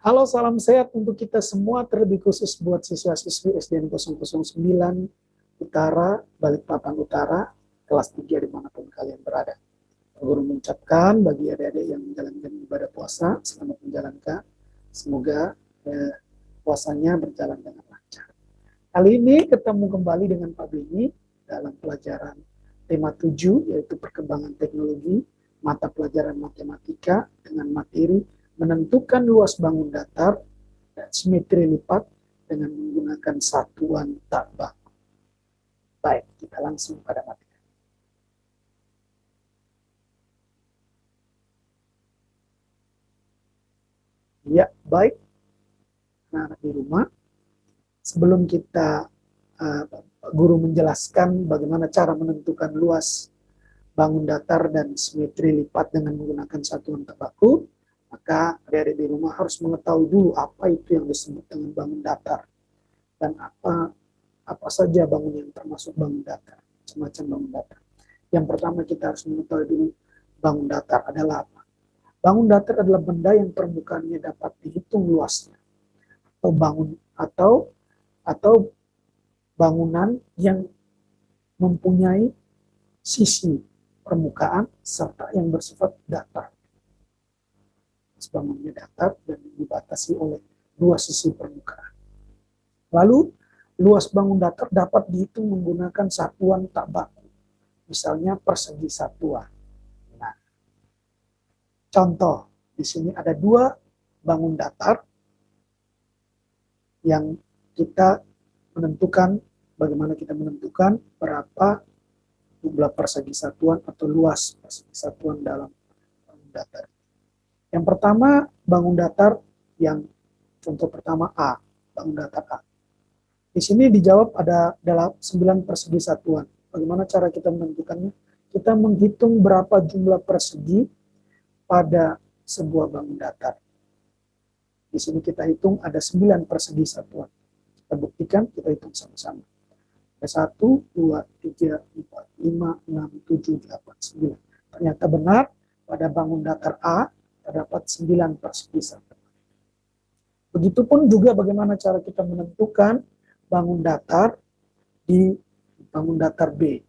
Halo, salam sehat untuk kita semua, terlebih khusus buat siswa-siswi SDN 009 Utara, Balikpapan Utara, kelas 3 dimanapun kalian berada. Guru mengucapkan bagi adik-adik yang menjalankan ibadah puasa, selamat menjalankan. Semoga puasanya berjalan dengan lancar. Kali ini ketemu kembali dengan Pak Beni dalam pelajaran tema 7, yaitu perkembangan teknologi, mata pelajaran matematika dengan materi menentukan luas bangun datar dan simetri lipat dengan menggunakan satuan tak baku. Baik, kita langsung pada materi. Ya, baik. Nah, di rumah, sebelum kita guru menjelaskan bagaimana cara menentukan luas bangun datar dan simetri lipat dengan menggunakan satuan tak baku, maka adik-adik di rumah harus mengetahui dulu apa itu yang disebut dengan bangun datar dan apa saja bangun yang termasuk bangun datar, semacam bangun datar. Yang pertama kita harus mengetahui dulu bangun datar adalah apa. Bangun datar adalah benda yang permukaannya dapat dihitung luasnya, atau bangunan yang mempunyai sisi permukaan serta yang bersifat datar. Bangunnya datar dan dibatasi oleh dua sisi permukaan. Lalu, luas bangun datar dapat dihitung menggunakan satuan tak baku, misalnya persegi satuan. Nah, contoh, di sini ada dua bangun datar yang kita menentukan, bagaimana kita menentukan berapa jumlah persegi satuan atau luas persegi satuan dalam bangun datar. Yang pertama, bangun datar yang contoh pertama A, bangun datar A. Di sini dijawab ada 9 persegi satuan. Bagaimana cara kita menentukannya? Kita menghitung berapa jumlah persegi pada sebuah bangun datar. Di sini kita hitung ada 9 persegi satuan. Kita buktikan, kita hitung sama-sama. Ada 1, 2, 3, 4, 5, 6, 7, 8, 9. Ternyata benar, pada bangun datar A terdapat 9 persegi satuan. Begitupun juga bagaimana cara kita menentukan bangun datar di bangun datar B.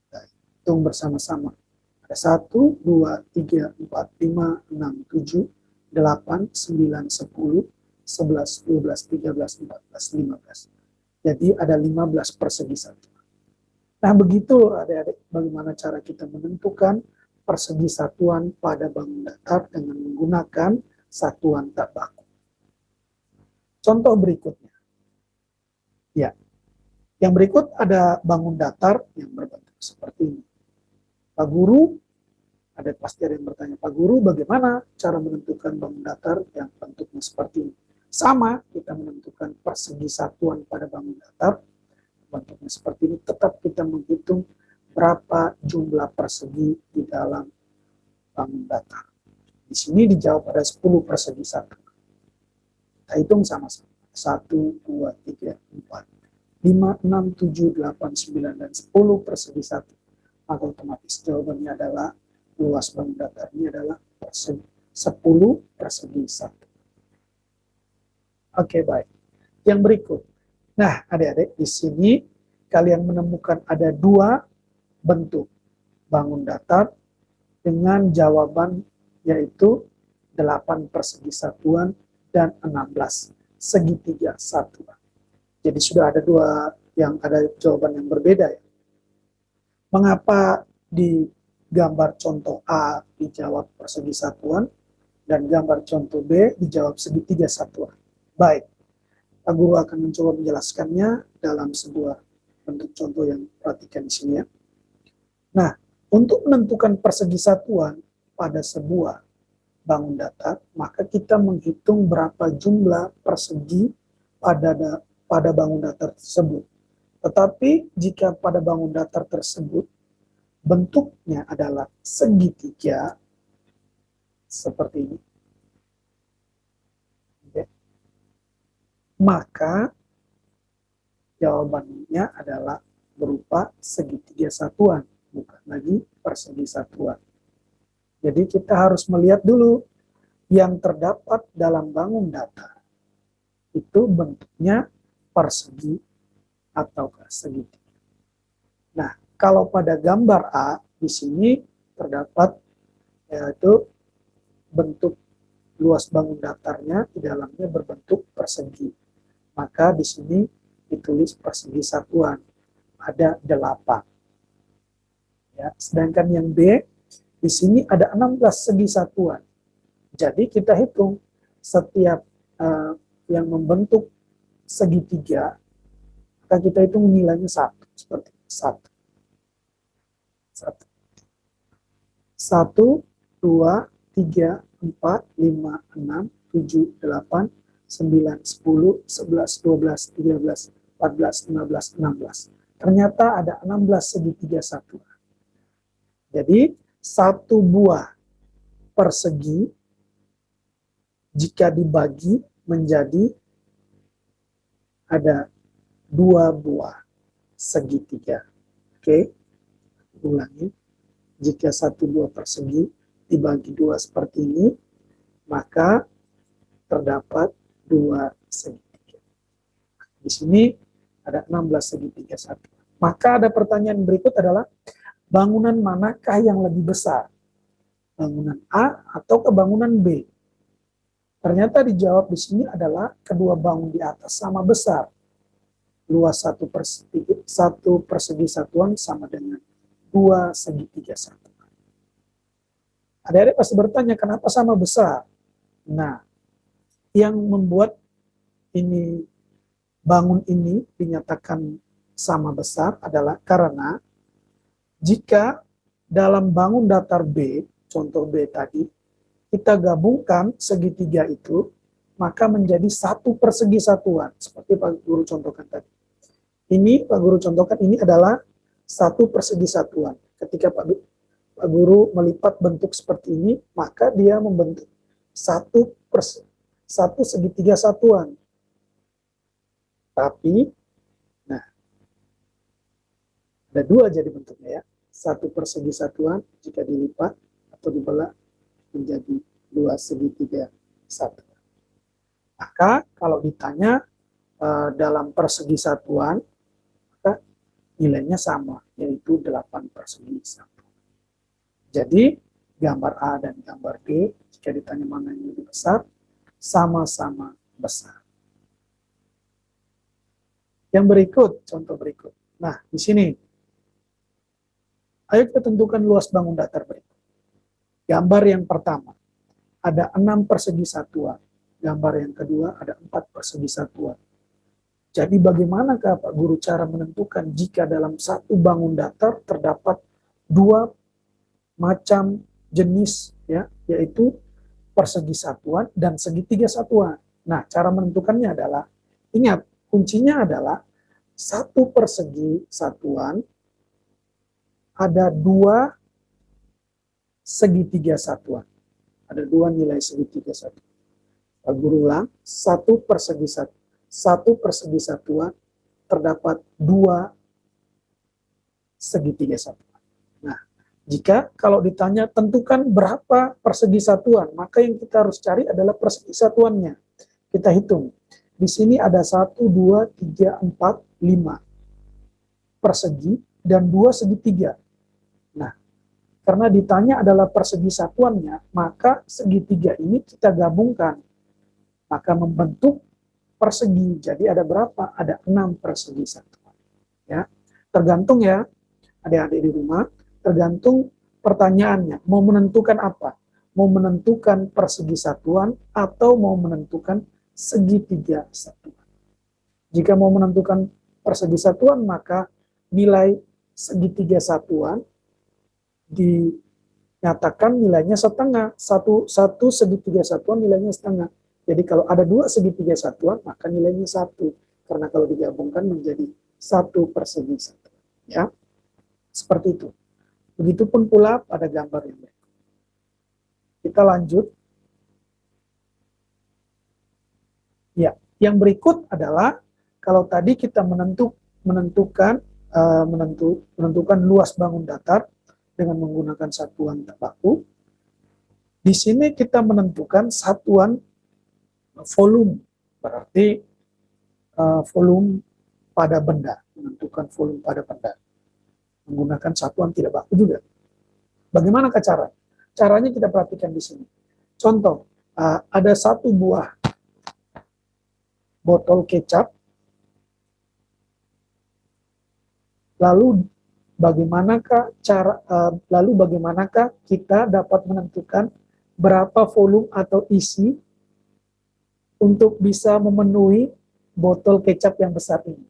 Kita hitung bersama-sama. Ada 1, 2, 3, 4, 5, 6, 7, 8, 9, 10, 11, 12, 13, 14, 15. Jadi ada 15 persegi satuan. Nah, begitu adik-adik bagaimana cara kita menentukan persegi satuan pada bangun datar dengan menggunakan satuan tak baku. Contoh berikutnya. Ya, yang berikut ada bangun datar yang berbentuk seperti ini. Pak Guru, pasti ada yang bertanya, Pak Guru bagaimana cara menentukan bangun datar yang bentuknya seperti ini? Sama, kita menentukan persegi satuan pada bangun datar, bentuknya seperti ini, tetap kita menghitung berapa jumlah persegi di dalam bangun datar. Di sini dijawab ada 10 persegi satuan. Kita hitung sama-sama. 1, 2, 3, 4, 5, 6, 7, 8, 9, dan 10 persegi satu. Maka otomatis jawabannya adalah luas bangun datarnya adalah 10 persegi satu. Oke, baik. Yang berikut. Nah, adik-adik, di sini kalian menemukan ada 2 bentuk bangun datar dengan jawaban yaitu 8 persegi satuan dan 16 segitiga satuan. Jadi sudah ada 2 yang ada jawaban yang berbeda ya. Mengapa di gambar contoh A dijawab persegi satuan dan gambar contoh B dijawab segitiga satuan? Baik, Pak Guru akan mencoba menjelaskannya dalam sebuah bentuk contoh yang perhatikan di sini ya. Nah, untuk menentukan persegi satuan pada sebuah bangun datar, maka kita menghitung berapa jumlah persegi pada bangun datar tersebut. Tetapi jika pada bangun datar tersebut bentuknya adalah segitiga seperti ini, maka jawabannya adalah berupa segitiga satuan, bukan lagi persegi satuan. Jadi kita harus melihat dulu yang terdapat dalam bangun datar itu bentuknya persegi atau segitiga. Nah, kalau pada gambar A di sini terdapat yaitu bentuk luas bangun datarnya di dalamnya berbentuk persegi. Maka di sini ditulis persegi satuan ada 8. Ya, sedangkan yang B di sini ada 16 segi satuan. Jadi kita hitung setiap yang membentuk segitiga, maka kita hitung nilainya 1 seperti 1. 1, 2, 3, 4, 5, 6, 7, 8, 9, 10, 11, 12, 13, 14, 15, 16. Ternyata ada 16 segitiga satuan. Jadi, satu buah persegi jika dibagi menjadi ada 2 buah segitiga. Oke, ulangi. Jika satu buah persegi dibagi 2 seperti ini, maka terdapat 2 segitiga. Di sini ada 16 segitiga satu. Maka ada pertanyaan berikut adalah, bangunan manakah yang lebih besar? Bangunan A atau ke bangunan B? Ternyata dijawab di sini adalah kedua bangun di atas sama besar. Luas satu persegi satuan sama dengan 2 segitiga satuan. Adik-adik pasti bertanya, kenapa sama besar? Nah, yang membuat ini bangun ini dinyatakan sama besar adalah karena jika dalam bangun datar B, contoh B tadi, kita gabungkan segitiga itu, maka menjadi 1 persegi satuan, seperti Pak Guru contohkan tadi. Ini Pak Guru contohkan ini adalah 1 persegi satuan. Ketika Pak Guru melipat bentuk seperti ini, maka dia membentuk 1 segitiga satuan. Tapi, nah, ada 2 jadi bentuknya ya. 1 persegi satuan jika dilipat atau dibelah menjadi 2 segitiga satuan. Maka kalau ditanya dalam persegi satuan, maka nilainya sama, yaitu 8 persegi satuan. Jadi gambar A dan gambar B, jika ditanya mana yang lebih besar, sama-sama besar. Yang berikut, contoh berikut. Nah, di sini, ayo kita tentukan luas bangun datar berikut. Gambar yang pertama, ada 6 persegi satuan. Gambar yang kedua, ada 4 persegi satuan. Jadi bagaimanakah Pak Guru cara menentukan jika dalam satu bangun datar terdapat 2 macam jenis, ya, yaitu persegi satuan dan segitiga satuan. Nah, cara menentukannya adalah, ingat, kuncinya adalah 1 persegi satuan ada 2 segitiga satuan. Ada 2 nilai segitiga satuan. Pak Guru ulang, 1 persegi satuan terdapat 2 segitiga satuan. Nah, jika kalau ditanya tentukan berapa persegi satuan, maka yang kita harus cari adalah persegi satuannya. Kita hitung. Di sini ada 1, 2, 3, 4, 5 persegi dan 2 segitiga. Nah, karena ditanya adalah persegi satuannya, maka segitiga ini kita gabungkan. Maka membentuk persegi. Jadi ada berapa? Ada 6 persegi satuan. Ya, tergantung ya, adik-adik di rumah, tergantung pertanyaannya. Mau menentukan apa? Mau menentukan persegi satuan atau mau menentukan segitiga satuan. Jika mau menentukan persegi satuan, maka nilai segitiga satuan dinyatakan nilainya setengah. Satu segitiga satuan nilainya setengah. Jadi kalau ada 2 segitiga satuan, maka nilainya 1. Karena kalau digabungkan menjadi 1 persegi satuan. Ya, seperti itu. Begitupun pula pada gambar yang berikut. Kita lanjut. Ya, yang berikut adalah kalau tadi kita menentukan luas bangun datar dengan menggunakan satuan baku. Di sini kita menentukan satuan volume, berarti volume pada benda, menentukan volume pada benda. Menggunakan satuan tidak baku juga. Bagaimana cara? Caranya kita perhatikan di sini. Contoh, ada satu buah botol kecap, lalu bagaimanakah kita dapat menentukan berapa volume atau isi untuk bisa memenuhi botol kecap yang besar ini?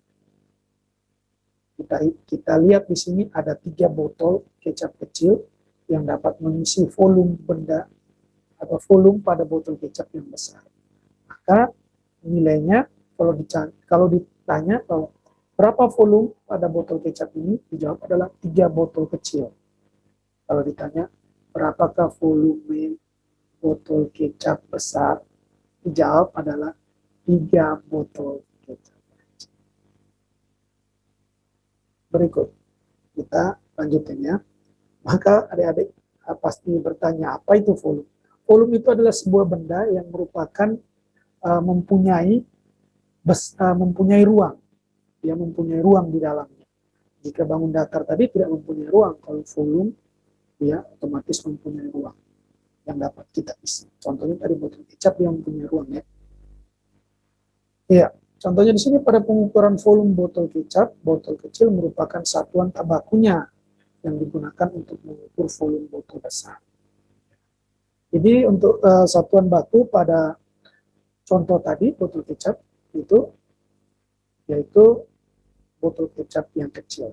Kita lihat di sini ada 3 botol kecap kecil yang dapat mengisi volume benda atau volume pada botol kecap yang besar. Maka nilainya kalau ditanya berapa volume pada botol kecap ini, dijawab adalah 3 botol kecil. Kalau ditanya berapakah volume botol kecap besar, dijawab adalah 3 botol kecap. Berikut kita lanjutin ya. Maka adik-adik pasti bertanya, apa itu volume? Volume itu adalah sebuah benda yang merupakan mempunyai ruang. Dia mempunyai ruang di dalamnya. Jika bangun datar tadi tidak mempunyai ruang, kalau volume dia otomatis mempunyai ruang yang dapat kita isi. Contohnya tadi botol kecap yang mempunyai ruang ya. Iya, contohnya di sini pada pengukuran volume botol kecap, botol kecil merupakan satuan tak bakunya yang digunakan untuk mengukur volume botol besar. Jadi untuk satuan baku pada contoh tadi botol kecap itu yaitu botol kecap yang kecil.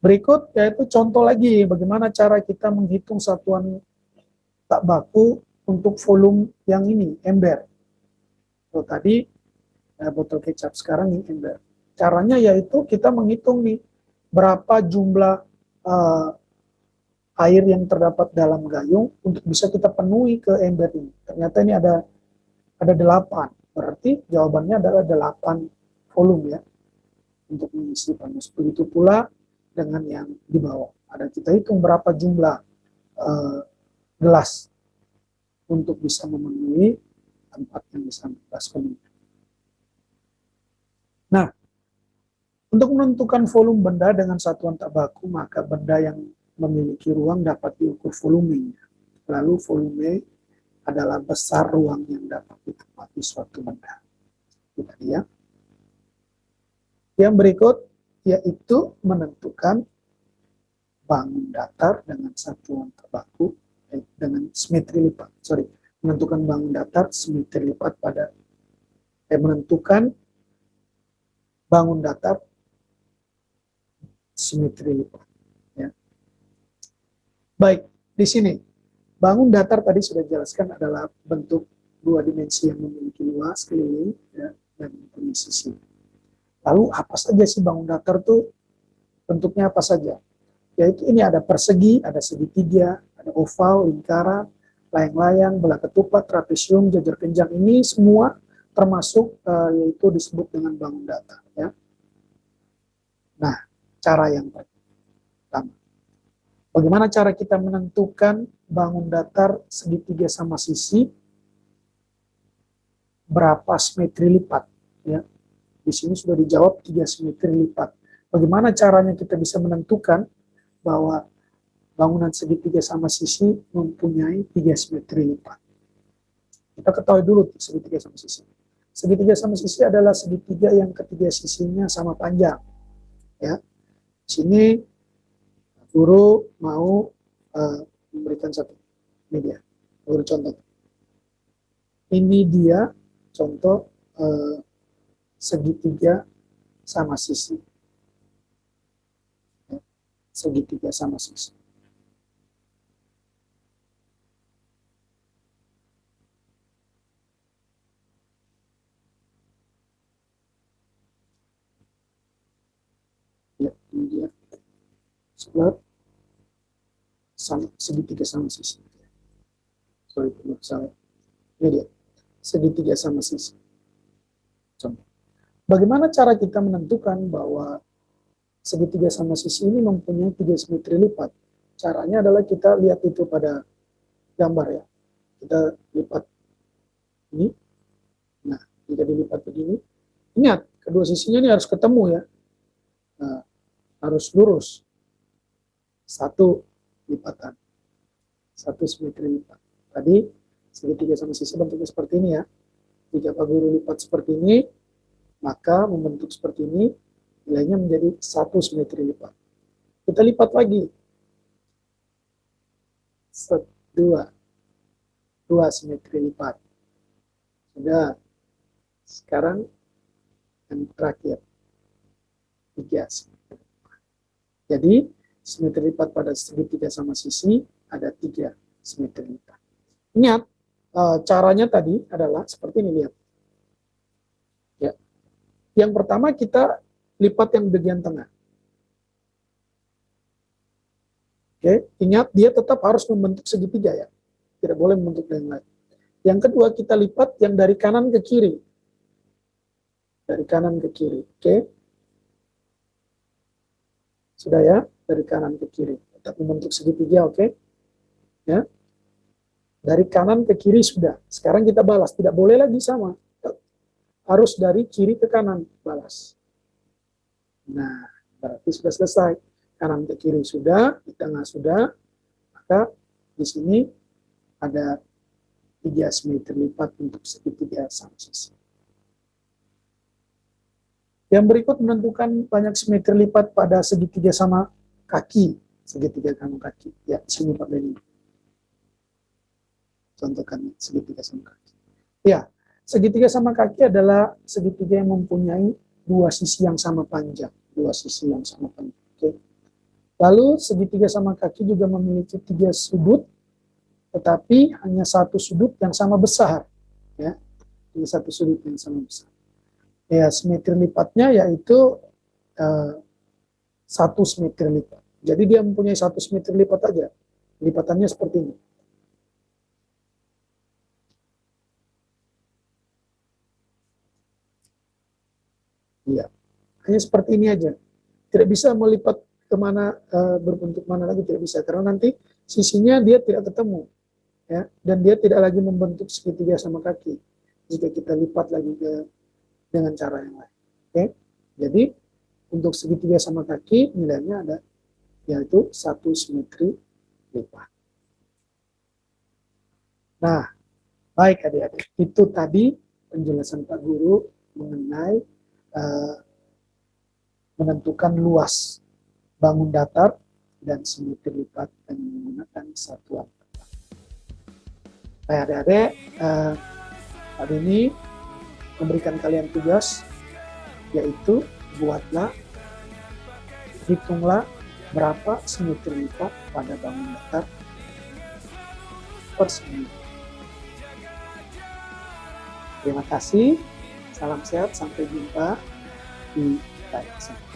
Berikut yaitu contoh lagi bagaimana cara kita menghitung satuan tak baku untuk volume yang ini, ember. Kalau tadi botol kecap, sekarang ini ember. Caranya yaitu kita menghitung nih berapa jumlah air yang terdapat dalam gayung untuk bisa kita penuhi ke ember ini. Ternyata ini ada 8. Berarti jawabannya adalah 8 volume ya untuk mengisi panas. Begitu pula dengan yang di bawah. Ada kita hitung berapa jumlah gelas untuk bisa memenuhi tempat yang bisa membebaskan ini. Nah, untuk menentukan volume benda dengan satuan tak baku, maka benda yang memiliki ruang dapat diukur volumenya. Lalu volume adalah besar ruang yang dapat ditempati suatu benda. Kita lihat. Yang berikut yaitu menentukan bangun datar dengan satuan tak baku dengan simetri lipat. Menentukan bangun datar simetri lipat pada menentukan bangun datar simetri lipat. Ya. Baik, di sini bangun datar tadi sudah dijelaskan adalah bentuk 2 dimensi yang memiliki luas keliling ya, dan mempunyai sisi. Lalu apa saja sih bangun datar tuh? Bentuknya apa saja? Yaitu ini ada persegi, ada segitiga, ada oval, lingkaran, layang-layang, belah ketupat, trapesium, jajar kenjang, ini semua termasuk yaitu disebut dengan bangun datar ya. Nah, cara yang pertama. Bagaimana cara kita menentukan bangun datar segitiga sama sisi berapa simetri lipat ya. Di sini sudah dijawab 3 simetri lipat. Bagaimana caranya kita bisa menentukan bahwa bangunan segitiga sama sisi mempunyai 3 simetri lipat? Kita ketahui dulu segitiga sama sisi. Segitiga sama sisi adalah segitiga yang ketiga sisinya sama panjang. Ya, di sini guru mau memberikan satu. Ini dia, guru contoh. Ini dia contoh segitiga sama sisi. Ya, segitiga sama sisi. Ya, ini dia. Sebab segitiga sama sisi. Salah. Ini dia. Segitiga sama sisi. Contoh. Bagaimana cara kita menentukan bahwa segitiga sama sisi ini mempunyai 3 simetri lipat. Caranya adalah kita lihat itu pada gambar ya. Kita lipat ini. Nah, jika dilipat begini, ingat kedua sisinya ini harus ketemu ya. Nah, harus lurus. Satu lipatan. Satu simetri lipat. Tadi segitiga sama sisi bentuknya seperti ini ya. Jika Pak Guru lipat seperti ini, maka membentuk seperti ini, nilainya menjadi 1 simetri lipat. Kita lipat lagi. 2 simetri lipat. Sudah. Sekarang yang terakhir. 3 simetri lipat. Jadi, simetri lipat pada segitiga sama sisi ada 3 simetri lipat. Ingat, caranya tadi adalah seperti ini, lihat. Ya. Yang pertama kita lipat yang bagian tengah. Oke, ingat dia tetap harus membentuk segitiga ya. Tidak boleh membentuk yang lain. Yang kedua kita lipat yang dari kanan ke kiri. Dari kanan ke kiri. Oke. Sudah ya, dari kanan ke kiri. Tetap membentuk segitiga, oke. Ya. Dari kanan ke kiri sudah. Sekarang kita balas, tidak boleh lagi sama. Harus dari kiri ke kanan balas. Nah, berarti sudah selesai. Kanan ke kiri sudah, di tengah sudah, maka di sini ada 3 simetri lipat untuk segitiga sama sisi. Yang berikut menentukan banyak simetri lipat pada segitiga sama kaki. Segitiga sama kaki. Ya, di sini Pak Beni. Contohkan segitiga sama kaki. Ya, segitiga sama kaki adalah segitiga yang mempunyai 2 sisi yang sama panjang. 2 sisi yang sama panjang. Oke. Lalu segitiga sama kaki juga memiliki 3 sudut, tetapi hanya 1 sudut yang sama besar. Ya, hanya 1 sudut yang sama besar. Ya, simetri lipatnya yaitu 1 simetri lipat. Jadi dia mempunyai 1 simetri lipat aja. Lipatannya seperti ini. Ya, hanya seperti ini aja. Tidak bisa melipat kemana, berbentuk mana lagi, tidak bisa, karena nanti sisinya dia tidak ketemu ya, dan dia tidak lagi membentuk segitiga sama kaki jika kita lipat lagi dengan cara yang lain. Oke, jadi untuk segitiga sama kaki nilainya ada yaitu 1 simetri lipat. Nah, baik adik-adik, itu tadi penjelasan Pak Guru mengenai menentukan luas bangun datar dan simetri lipat dengan menggunakan satuan tepat. Baik adik-adik, hari ini memberikan kalian tugas, yaitu buatlah, hitunglah berapa simetri lipat pada bangun datar per seminggu. Terima kasih, salam sehat, sampai jumpa di lain kesempatan.